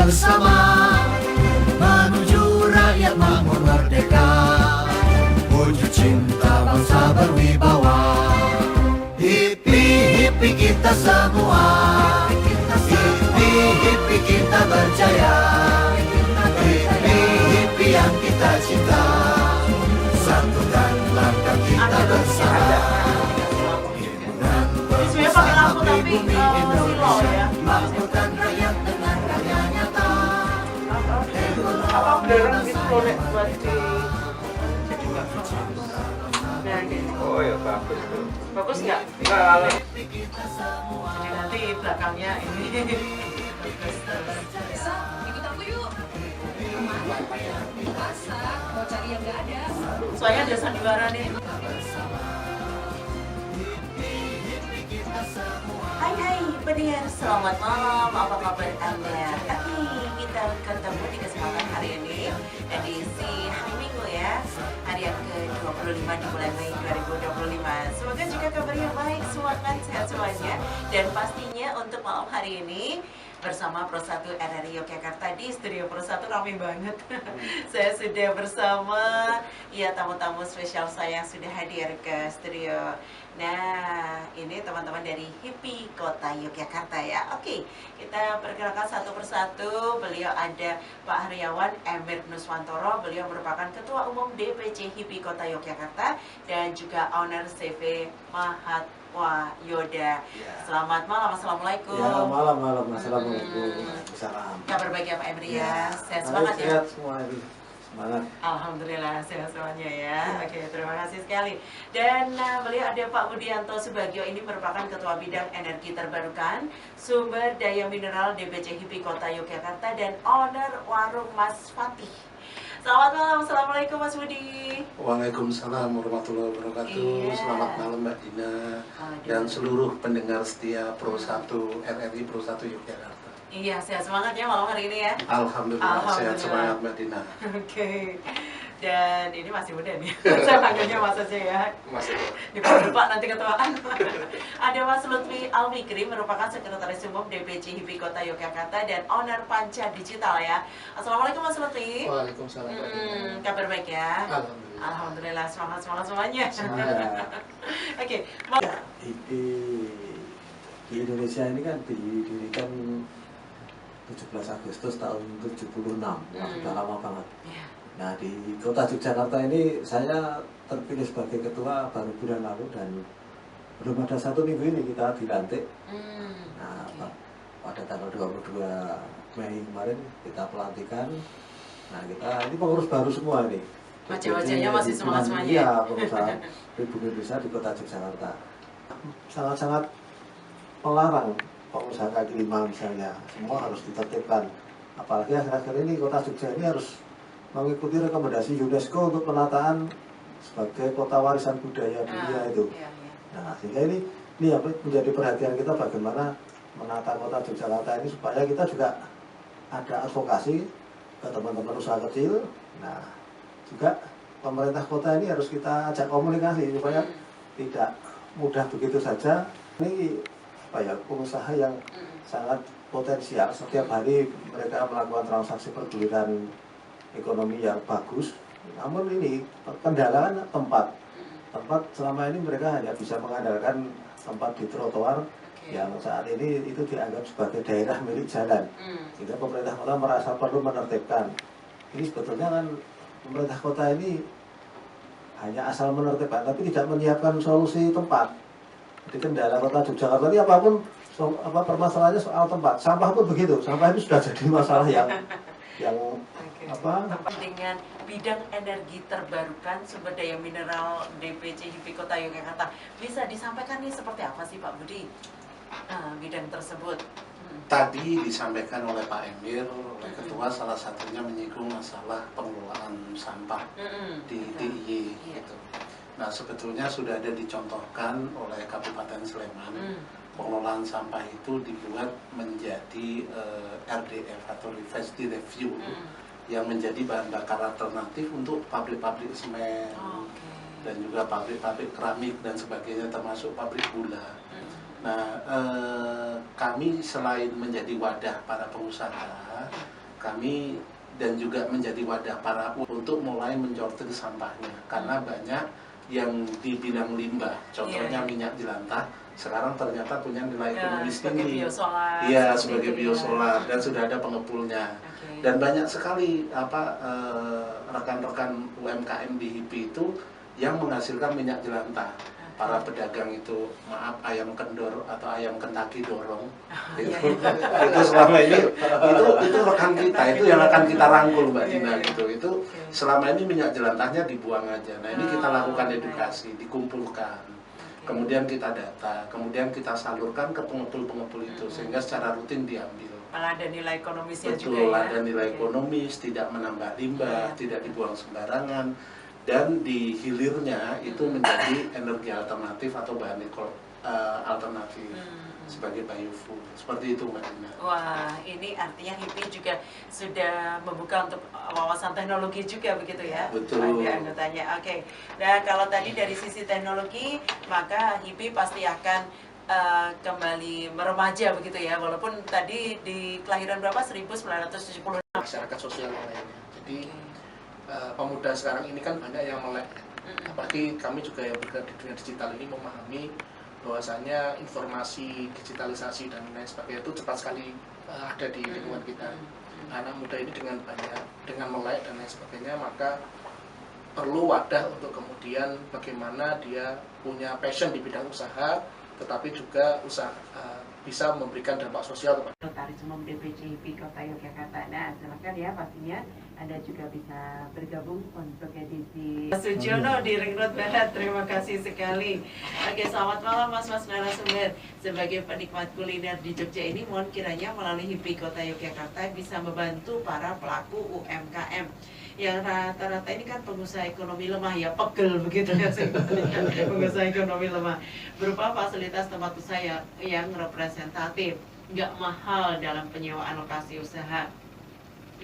bersama menuju rakyat makmur merdeka, wujud cinta bangsa berwibawa. Hippi hippi kita semua, hippi hippi kita berjaya, hippi hippi yang kita cinta, satukan langkah kita bersama. Sebenarnya pakai lampu tapi silau ya. Makmurkan rakyat dengan karya nyata. Apa beneran gitu loh Nek buat di nah gitu. Oh ya bagus tuh. Bagus nggak? Kalau Jadi nanti belakangnya ini. Ikut aku yuk. Kemana? Di pasar. Mau cari yang nggak ada. Soalnya ada sandiwara nih. Hai pendengar, selamat malam. Apa kabar Anda? Kita ketemu di kesempatan hari ini edisi hari Minggu ya, hari yang ke-25 di bulan Mei 2025. Semoga juga kabarnya baik, semangat, sehat semuanya. Dan pastinya untuk malam hari ini bersama Pro 1 RRI Yogyakarta di studio Pro 1 ramai banget. Saya sudah bersama ya tamu-tamu spesial saya yang sudah hadir ke studio. Nah, ini teman-teman dari Hippi Kota Yogyakarta ya. Oke, kita perkenalkan satu persatu. Beliau ada Pak Haryawan Emir Nuswantoro. Beliau merupakan Ketua Umum DPC Hippi Kota Yogyakarta dan juga owner CV Mahatwa Yoda. Selamat malam, assalamualaikum. Ya, malam. Assalamualaikum. Salam. Kabar baik ya Pak Emir ya. Sehat Baik, semangat ya. sehat semua ini. Semangat. Alhamdulillah sehat semuanya ya. Oke, terima kasih sekali. Dan beliau ada Pak Budianto Subagio, ini merupakan Ketua Bidang Energi Terbarukan, Sumber Daya Mineral DPC Hippi Kota Yogyakarta dan owner Warung Mas Fatih. Selamat malam, assalamualaikum Mas Budi. Waalaikumsalam warahmatullahi wabarakatuh. Iya. Selamat malam Mbak Dina dan seluruh pendengar setia Pro 1 RRI Pro 1 Yogyakarta. Iya, sehat semangat ya malam hari ini ya. Alhamdulillah, sehat semangat Mbak Dina. Oke. Dan ini masih muda nih. Saya panggilnya Mas aja ya. masih Dipanggil Pak nanti ketuaan. Ada Mas Lutfi Alfikri, merupakan Sekretaris Umum DPC Hippi Kota Yogyakarta dan owner Panca Digital ya. Assalamualaikum Mas Lutfi. Waalaikumsalam Mbak Dina. Kabar baik ya. Alhamdulillah. Alhamdulillah, semangat semuanya. Semangat. Oke. Ya, di Indonesia ini kan didirikan 17 Agustus tahun 76. Wah, sudah lama banget. Ya. Nah, di kota Yogyakarta ini saya terpilih sebagai ketua baru bulan lalu dan belum ada 1 minggu ini kita dilantik. Nah, pada tanggal 22 Mei kemarin kita pelantikan. Nah, kita ini pengurus baru semua ini. Wajah-wajahnya masih semangat semuanya. Iya, pengusaha Republik Indonesia di kota Yogyakarta. Sangat-sangat melarang pengusaha kaki lima misalnya, semua harus ditertibkan. Apalagi akhir-akhir ini kota Jogja ini harus mengikuti rekomendasi UNESCO untuk penataan sebagai kota warisan budaya dunia itu. Iya. Nah, sehingga ini menjadi perhatian kita bagaimana menata kota Yogyakarta ini supaya kita juga ada advokasi ke teman-teman usaha kecil. Nah, juga pemerintah kota ini harus kita ajak komunikasi supaya tidak mudah begitu saja. Ini pengusaha yang sangat potensial. Setiap hari mereka melakukan transaksi perguliran ekonomi yang bagus. Namun ini kendala tempat selama ini mereka hanya bisa mengandalkan tempat di trotoar yang saat ini itu dianggap sebagai daerah milik jalan. Sehingga pemerintah kota merasa perlu menertibkan. Ini sebetulnya kan pemerintah kota ini hanya asal menertibkan tapi tidak menyiapkan solusi tempat. Jadi kendala kota Yogyakarta ini apapun permasalahannya soal tempat. Sampah pun begitu. Sampah itu sudah jadi masalah yang dengan bidang energi terbarukan sumber daya mineral DPC Hippi Kota Yogyakarta, bisa disampaikan nih seperti apa sih Pak Budi bidang tersebut? Tadi disampaikan oleh Pak Emir, oleh Ketua, salah satunya menyinggung masalah pengelolaan sampah di DIY gitu. Nah, sebetulnya sudah ada dicontohkan oleh Kabupaten Sleman. Pengelolaan sampah itu dibuat menjadi RDF atau reverse review yang menjadi bahan bakar alternatif untuk pabrik-pabrik semen dan juga pabrik-pabrik keramik dan sebagainya, termasuk pabrik gula. Nah, kami selain menjadi wadah para pengusaha, kami dan juga menjadi wadah para untuk mulai mensortir sampahnya, karena banyak yang dibilang limbah, contohnya minyak jelantah, sekarang ternyata punya nilai ekonomis tinggi. Iya, sebagai biosolar dan sudah ada pengepulnya. Dan banyak sekali rekan-rekan UMKM di HIPI itu yang menghasilkan minyak jelantah. Para pedagang itu, maaf, ayam kendor atau ayam Kentucky dorong, itu selama ini itu rekan kita, itu yang akan kita rangkul Mbak Dina gitu. Itu selama ini minyak jelantahnya dibuang aja. Nah ini kita lakukan edukasi, dikumpulkan, kemudian kita data, kemudian kita salurkan ke pengepul-pengepul itu sehingga secara rutin diambil. Malah ada nilai ekonomisnya juga ya. Betul, ada nilai ekonomis, tidak menambah limbah, tidak dibuang sembarangan. Dan di hilirnya itu menjadi energi alternatif atau bahan alternatif sebagai biofuel. Seperti itu Mbak Dina. Wah, ini artinya HIPI juga sudah membuka untuk wawasan teknologi juga begitu ya? Betul. Ada anggotanya. Oke. Nah, kalau tadi dari sisi teknologi, maka HIPI pasti akan kembali meremaja begitu ya. Walaupun tadi di kelahiran berapa? 1976. Masyarakat sosial lainnya. Jadi pemuda sekarang ini kan banyak yang melek, apalagi kami juga yang bergerak di dunia digital ini memahami bahwasanya informasi digitalisasi dan lain sebagainya itu cepat sekali ada di lingkungan kita. Anak muda ini dengan melek dan lain sebagainya, maka perlu wadah untuk kemudian bagaimana dia punya passion di bidang usaha, tetapi juga bisa memberikan dampak sosial kepada Notaris Umum DPC HIPI Kota Yogyakarta. Nah, silakan ya, pastinya Anda juga bisa bergabung untuk edisi Sujono di Ring Road Barat. Terima kasih sekali. Oke, selamat malam Mas narasumber. Sebagai penikmat kuliner di Jogja ini, mohon kiranya melalui HIPI Kota Yogyakarta bisa membantu para pelaku UMKM yang rata-rata ini kan pengusaha ekonomi lemah ya, pegel begitu ya, pengusaha ekonomi lemah, berupa fasilitas tempat usaha yang representatif, nggak mahal dalam penyewaan lokasi usaha.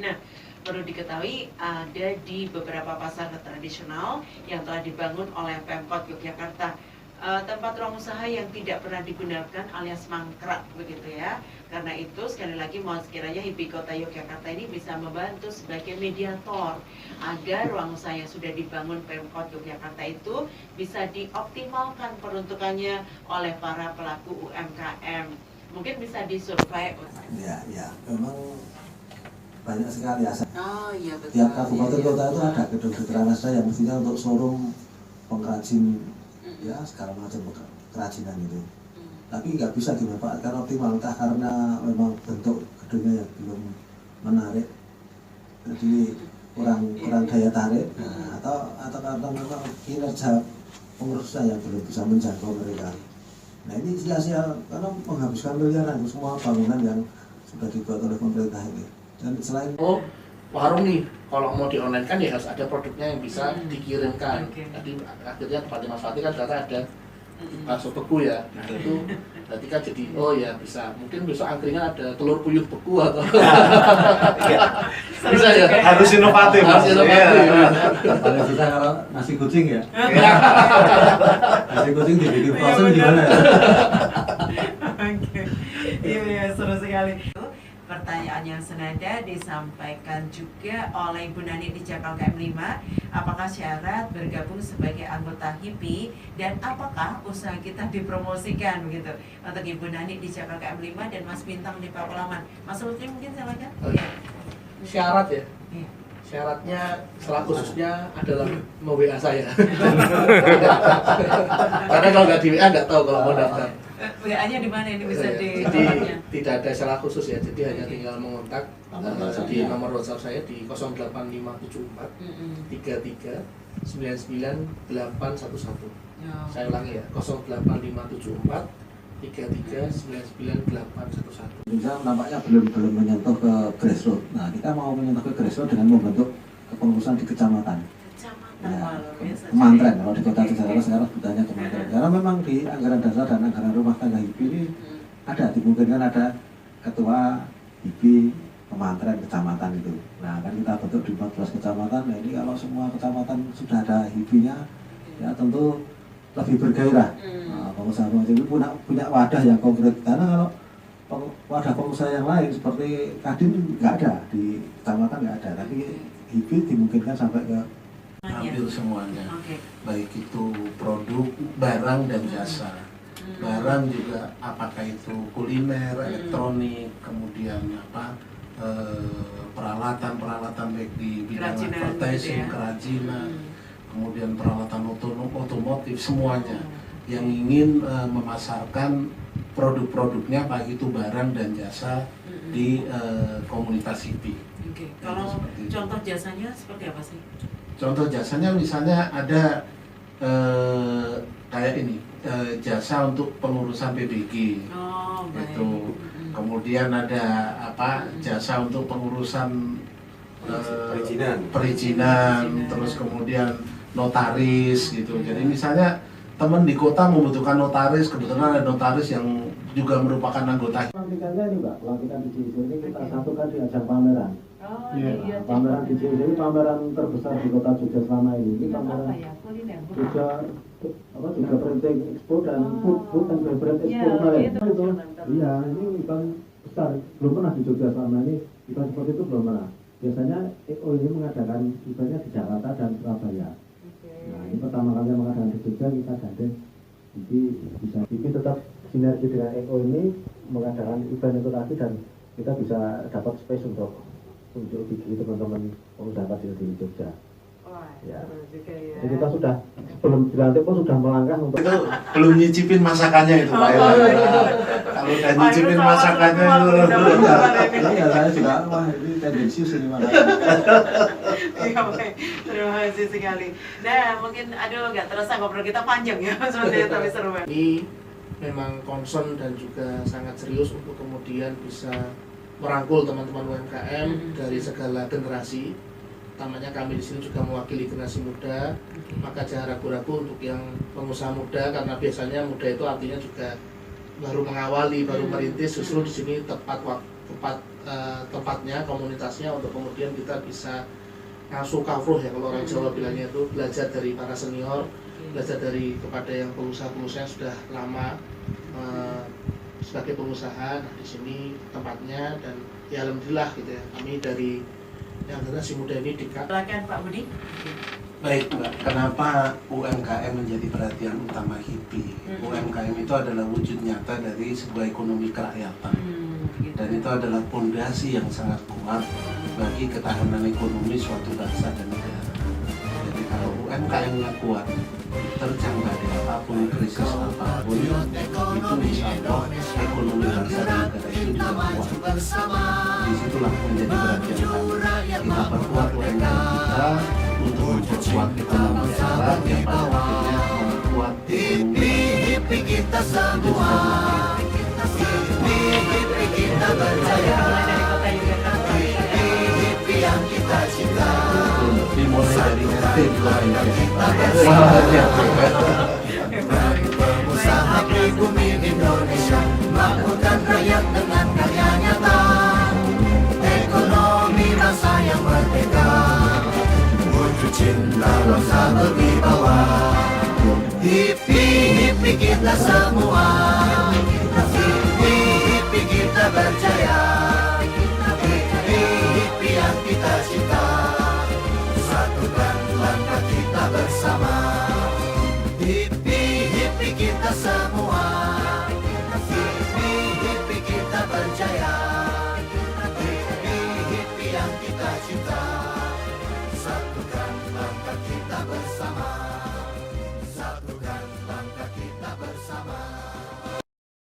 Nah, perlu diketahui ada di beberapa pasar tradisional yang telah dibangun oleh Pemkot Yogyakarta, tempat ruang usaha yang tidak pernah digunakan alias mangkrak begitu ya. Karena itu sekali lagi mohon sekiranya HIPI Kota Yogyakarta ini bisa membantu sebagai mediator agar ruang usaha yang sudah dibangun Pemkot Yogyakarta itu bisa dioptimalkan peruntukannya oleh para pelaku UMKM. Mungkin bisa disurvei. Ya, memang banyak sekali asal. Oh iya betul. Tiap kabupaten kota itu ada gedung dekranasa yang mestinya untuk showroom pengrajin ya segala macam kerajinan itu. Tapi nggak bisa dimanfaatkan optimal, entah karena memang bentuk gedungnya yang belum menarik, jadi kurang daya tarik, atau karena memang kinerja pengurusnya yang belum bisa menjangkau mereka. Nah ini sia-sia karena menghabiskan miliaran semua bangunan yang sudah dibuat oleh pemerintah ini. Dan selain warung nih, kalau mau di online kan ya harus ada produknya yang bisa dikirimkan. Jadi akhirnya tempat dimanfaatkan kan ternyata ada bakso beku ya. Nah itu berarti kan jadi oh ya bisa. Mungkin besok angkringan ada telur puyuh beku atau bisa ya. Harus inovatif. Harus inovatif. paling bisa kalau nasi kucing ya. Nasi kucing dibikin frozen gimana ya? Oke. Iya, seru sekali. Pertanyaan yang senada disampaikan juga oleh Ibu Nani di Jakal KM5. Apakah syarat bergabung sebagai anggota HIPI dan apakah usaha kita dipromosikan begitu? Untuk Ibu Nani di Jakal KM5 dan Mas Bintang di Pakualaman. Mas Lutfi mungkin silakan. Syarat ya. Iya. Syaratnya salah khususnya adalah mau WA saya. Karena kalau nggak di WA nggak tahu kalau mau daftar. WA-nya di mana ini bisa di Jadi tidak ada syarat khusus ya. Jadi hanya tinggal mengontak di nomor WhatsApp saya di 08574 33 99 811. Saya ulangi ya, 08574 33 99 811. Bisa nampaknya belum menyentuh ke grassroots. Nah kita mau menyentuh ke grassroots dengan membentuk kepengurusan di kecamatan. Ya, kemantren kalau di kota Jakarta sekarang sebutanya kemantren. Karena memang di anggaran dasar dan anggaran rumah tangga HIPI ini ada, dimungkinkan ada ketua HIPI kemantren kecamatan itu. Nah kan kita bentuk di 14 kecamatan. Nah ini kalau semua kecamatan sudah ada HIPI-nya, ya tentu lebih bergairah pengusaha itu punya wadah yang konkret. Karena kalau wadah pengusaha yang lain seperti Kadin nggak ada, di kecamatan nggak ada, tapi HIPI dimungkinkan sampai ke hampir semuanya. Oke. Baik itu produk, barang dan jasa. Barang juga apakah itu kuliner, elektronik, kemudian peralatan baik di bidang Kerajinan advertising, gitu ya. kerajinan, kemudian peralatan otomotif, semuanya yang ingin memasarkan produk-produknya baik itu barang dan jasa di komunitas HIPI. Oke. Jadi Kalau seperti itu. contoh jasanya seperti apa sih? Contoh jasanya misalnya ada kayak ini, jasa untuk pengurusan PBG. Oh, baik. Itu. Kemudian ada jasa untuk pengurusan perizinan, terus kemudian notaris gitu. Jadi misalnya teman di kota membutuhkan notaris, kebetulan ada notaris yang juga merupakan anggota. pelantikannya ini Mbak, pelantikan di Ciusu ini kita satukan di ajang pameran. Oh, Nah, pameran di Ciusu ini pameran terbesar di kota Jogja selama ini. Ini pameran apa ya? Kuliner. juga printing expo dan food and beverage expo Ya, kemarin. itu Itu, mantap. iya, ini event besar, belum pernah di Jogja selama ini, event seperti itu belum pernah. Biasanya EO ini mengadakan eventnya di Jakarta dan Surabaya. Nah, ini pertama kali mengadakan di Jogja, kita gandeng. Jadi bisa bikin tetap sinergi dengan EO ini mengadakan event itu tadi, dan kita bisa dapat space untuk bikin teman-teman pengusaha kecil di Jogja. Wah, Ya. seru juga ya. Jadi kita sudah sebelum dilantik pun sudah melangkah untuk Itu belum nyicipin masakannya itu Pak. Oh, iya. Kalau udah nyicipin masakannya itu ya saya juga wah ini tendensius ini mana. Iya, baik. Terima kasih sekali. Nah, mungkin aduh nggak terasa ngobrol kita panjang ya seperti itu, tapi seru banget. Ini memang concern dan juga sangat serius untuk kemudian bisa merangkul teman-teman UMKM dari segala generasi. Utamanya kami di sini juga mewakili generasi muda, maka jangan ragu-ragu untuk yang pengusaha muda, karena biasanya muda itu artinya juga baru mengawali, baru merintis. Justru di sini tempatnya, komunitasnya untuk kemudian kita bisa ngasuh kafruh ya, kalau orang Jawa bilangnya itu belajar dari para senior, belajar dari kepada yang pengusaha-pengusaha yang sudah lama sebagai pengusaha. Nah, di sini tempatnya, dan ya alhamdulillah gitu ya, kami dari yang generasi muda ini Silakan Pak Budi. Baik Mbak, kenapa UMKM menjadi perhatian utama HIPI? UMKM itu adalah wujud nyata dari sebuah ekonomi kerakyatan. Gitu. Dan itu adalah fondasi yang sangat kuat bagi ketahanan ekonomi suatu bangsa dan negara. Jadi kalau UMKM-nya kuat, terjang badai apapun, krisis apapun, itu insya Allah ekonomi bangsa dan negara itu juga kuat. Disitulah menjadi perhatian kami. Kita perkuat UMKM kita untuk memperkuat ekonomi negara yang pada akhirnya memperkuat ekonomi Hipi kita semua, kita berjaya. Hipi yang kita cinta, dimulai dari RT pengusaha pribumi Indonesia, makmurkan rakyat dengan karya nyata. Ekonomi bangsa yang merdeka, wujud cinta bangsa berwibawa. Hipi kita semua, hipi kita berjaya. Hipi yang kita cinta, satukan langkah kita bersama. Hipi kita semua, hipi kita berjaya. Hipi yang kita cinta, satukan langkah kita bersama.